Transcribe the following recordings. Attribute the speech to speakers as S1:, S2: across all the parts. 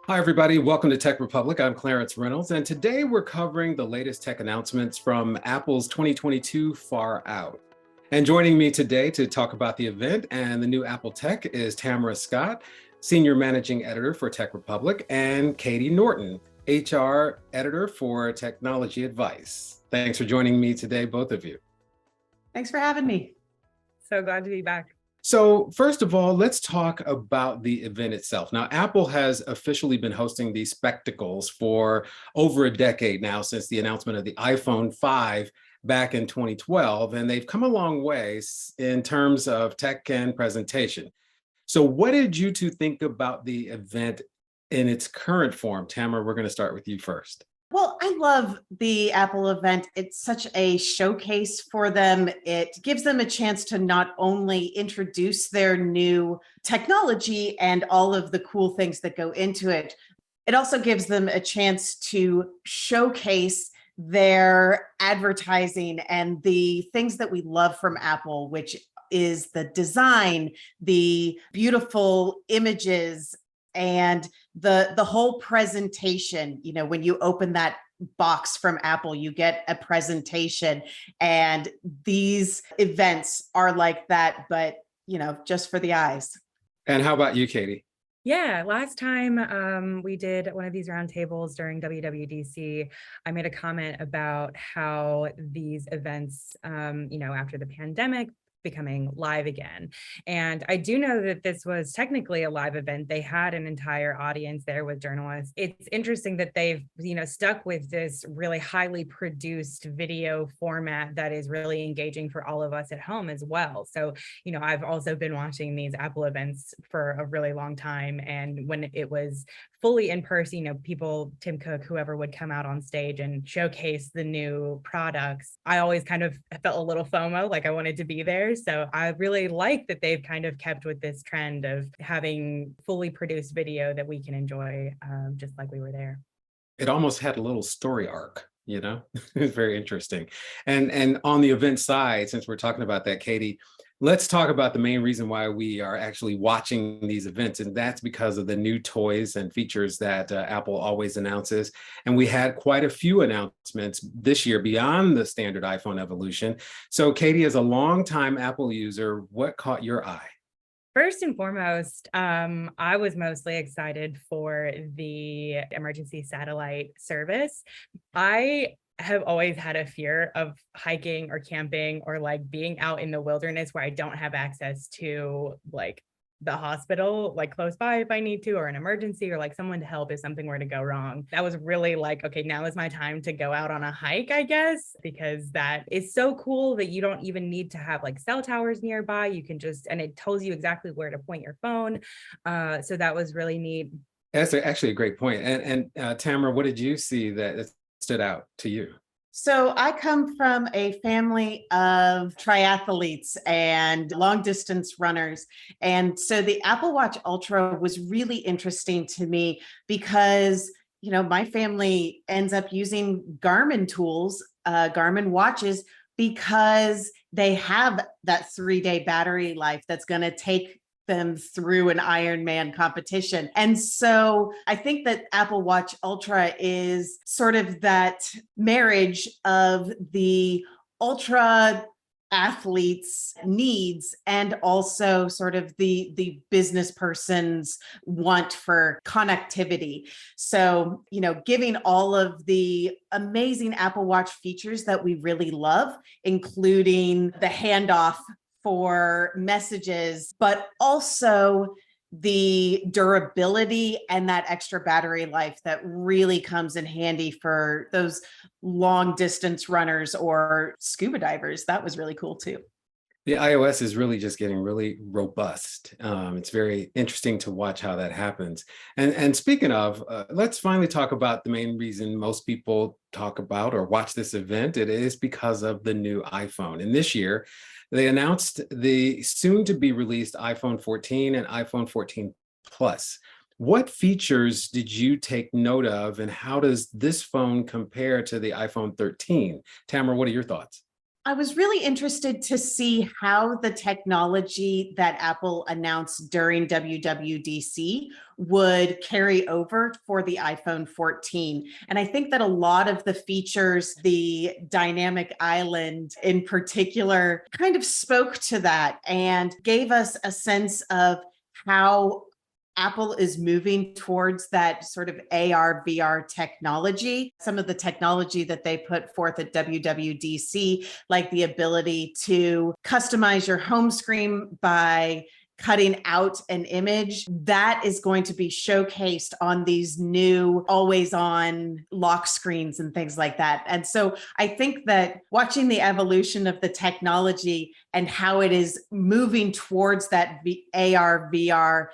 S1: Hi, everybody. Welcome to TechRepublic. I'm Clarence Reynolds, and today we're covering the latest tech announcements from Apple's 2022 Far Out. And joining me today to talk about the event and the new Apple tech is Tamara Scott, Senior Managing Editor for TechRepublic, and Kaiti Norton, HR Editor for Technology Advice. Thanks for joining me today, both of you.
S2: Thanks for having me.
S3: So glad to be back.
S1: So first of all, let's talk about the event itself. Now, Apple has officially been hosting these spectacles for over a decade now, since the announcement of the iPhone 5 back in 2012, and they've come a long way in terms of tech and presentation. So what did you two think about the event in its current form? Tamara, we're going to start with you first.
S2: Well, I love the Apple event. It's such a showcase for them. It gives them a chance to not only introduce their new technology and all of the cool things that go into it, it also gives them a chance to showcase their advertising and the things that we love from Apple, which is the design, the beautiful images, and the whole presentation. You know, when you open that box from Apple, you get a presentation, and these events are like that, but you know, just for the eyes.
S1: And how about you, Kaiti?
S3: Yeah, last time we did one of these roundtables during WWDC, I made a comment about how these events, after the pandemic, becoming live again. And I do know that this was technically a live event. They had an entire audience there with journalists. It's interesting that they've, stuck with this really highly produced video format that is really engaging for all of us at home as well. So, I've also been watching these Apple events for a really long time. And when it was fully in person, people, Tim Cook, whoever would come out on stage and showcase the new products, I always kind of felt a little FOMO, like I wanted to be there. So I really like that they've kind of kept with this trend of having fully produced video that we can enjoy just like we were there.
S1: It almost had a little story arc, It's very interesting. And on the event side, since we're talking about that, Kaiti, let's talk about the main reason why we are actually watching these events, and that's because of the new toys and features that Apple always announces. And we had quite a few announcements this year beyond the standard iPhone evolution. So Kaiti, as a longtime Apple user, what caught your eye?
S3: First and foremost, I was mostly excited for the emergency satellite service. I have always had a fear of hiking or camping or like being out in the wilderness where I don't have access to like the hospital like close by if I need to, or an emergency, or like someone to help if something were to go wrong. That was really like, okay, now is my time to go out on a hike, I guess, because that is so cool that you don't even need to have like cell towers nearby. You can just, and it tells you exactly where to point your phone. So that was really neat.
S1: That's actually a great point. And Tamara, what did you see that stood out to you?
S2: So I come from a family of triathletes and long distance runners. And so the Apple Watch Ultra was really interesting to me because, my family ends up using Garmin tools, Garmin watches, because they have that 3-day battery life that's going to take them through an Ironman competition. And so I think that Apple Watch Ultra is sort of that marriage of the ultra athletes' needs and also sort of the business person's want for connectivity. So, giving all of the amazing Apple Watch features that we really love, including the handoff for messages, but also the durability and that extra battery life that really comes in handy for those long distance runners or scuba divers. That was really cool too.
S1: The iOS is really just getting really robust. It's very interesting to watch how that happens. And speaking of, let's finally talk about the main reason most people talk about or watch this event. It is because of the new iPhone. And this year, they announced the soon-to-be released iPhone 14 and iPhone 14 Plus. What features did you take note of, and how does this phone compare to the iPhone 13? Tamara, what are your thoughts?
S2: I was really interested to see how the technology that Apple announced during WWDC would carry over for the iPhone 14. And I think that a lot of the features, the dynamic island in particular, kind of spoke to that and gave us a sense of how Apple is moving towards that sort of AR, VR technology. Some of the technology that they put forth at WWDC, like the ability to customize your home screen by cutting out an image, that is going to be showcased on these new always on lock screens and things like that. And so I think that watching the evolution of the technology and how it is moving towards that AR, VR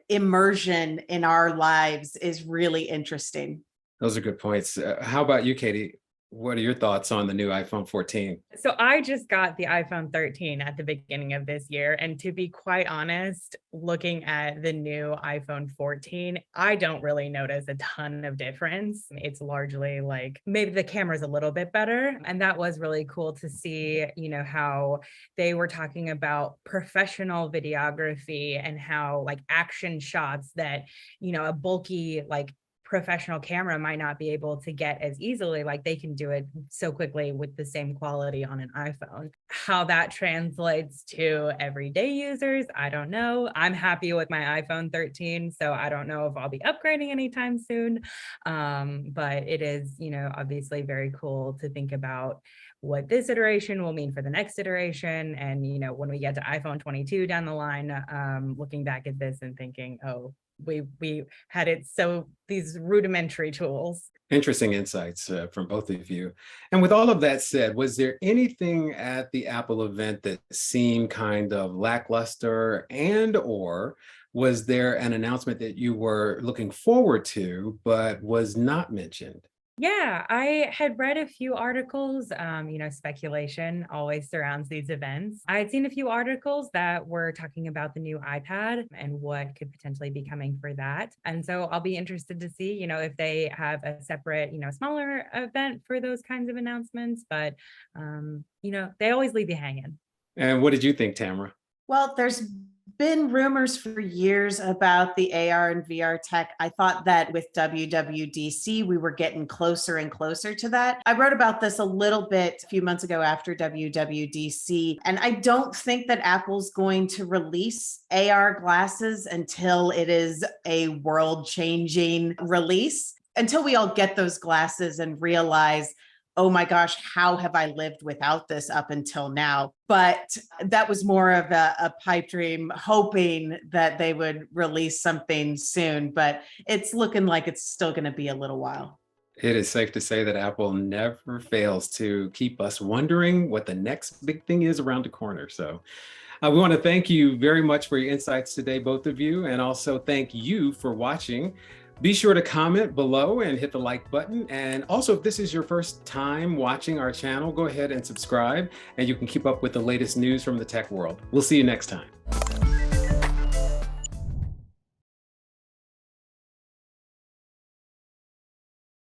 S2: immersion in our lives is really interesting.
S1: Those are good points. How about you, Kaiti? What are your thoughts on the new iPhone 14?
S3: So I just got the iPhone 13 at the beginning of this year. And to be quite honest, looking at the new iPhone 14, I don't really notice a ton of difference. It's largely like maybe the camera's a little bit better. And that was really cool to see, how they were talking about professional videography and how like action shots that, a bulky like professional camera might not be able to get as easily, like they can do it so quickly with the same quality on an iPhone. How that translates to everyday users, I don't know. I'm happy with my iPhone 13, so I don't know if I'll be upgrading anytime soon. But it is, obviously very cool to think about what this iteration will mean for the next iteration. And, when we get to iPhone 22 down the line, looking back at this and thinking, oh, we had it so these rudimentary tools.
S1: Interesting insights from both of you. And with all of that said, was there anything at the Apple event that seemed kind of lackluster, and or was there an announcement that you were looking forward to but was not mentioned?
S3: Yeah, I had read a few articles, speculation always surrounds these events. I had seen a few articles that were talking about the new iPad and what could potentially be coming for that. And so I'll be interested to see, if they have a separate, smaller event for those kinds of announcements, but, they always leave you hanging.
S1: And what did you think, Tamara?
S2: Well, there's been rumors for years about the AR and VR tech. I thought that with WWDC, we were getting closer and closer to that. I wrote about this a little bit a few months ago after WWDC, and I don't think that Apple's going to release AR glasses until it is a world-changing release, until we all get those glasses and realize, oh my gosh, how have I lived without this up until now? But that was more of a pipe dream, hoping that they would release something soon. But it's looking like it's still going to be a little while.
S1: It is safe to say that Apple never fails to keep us wondering what the next big thing is around the corner. So we want to thank you very much for your insights today, both of you, and also thank you for watching. Be sure to comment below and hit the like button. And also, if this is your first time watching our channel, go ahead and subscribe, and you can keep up with the latest news from the tech world. We'll see you next time.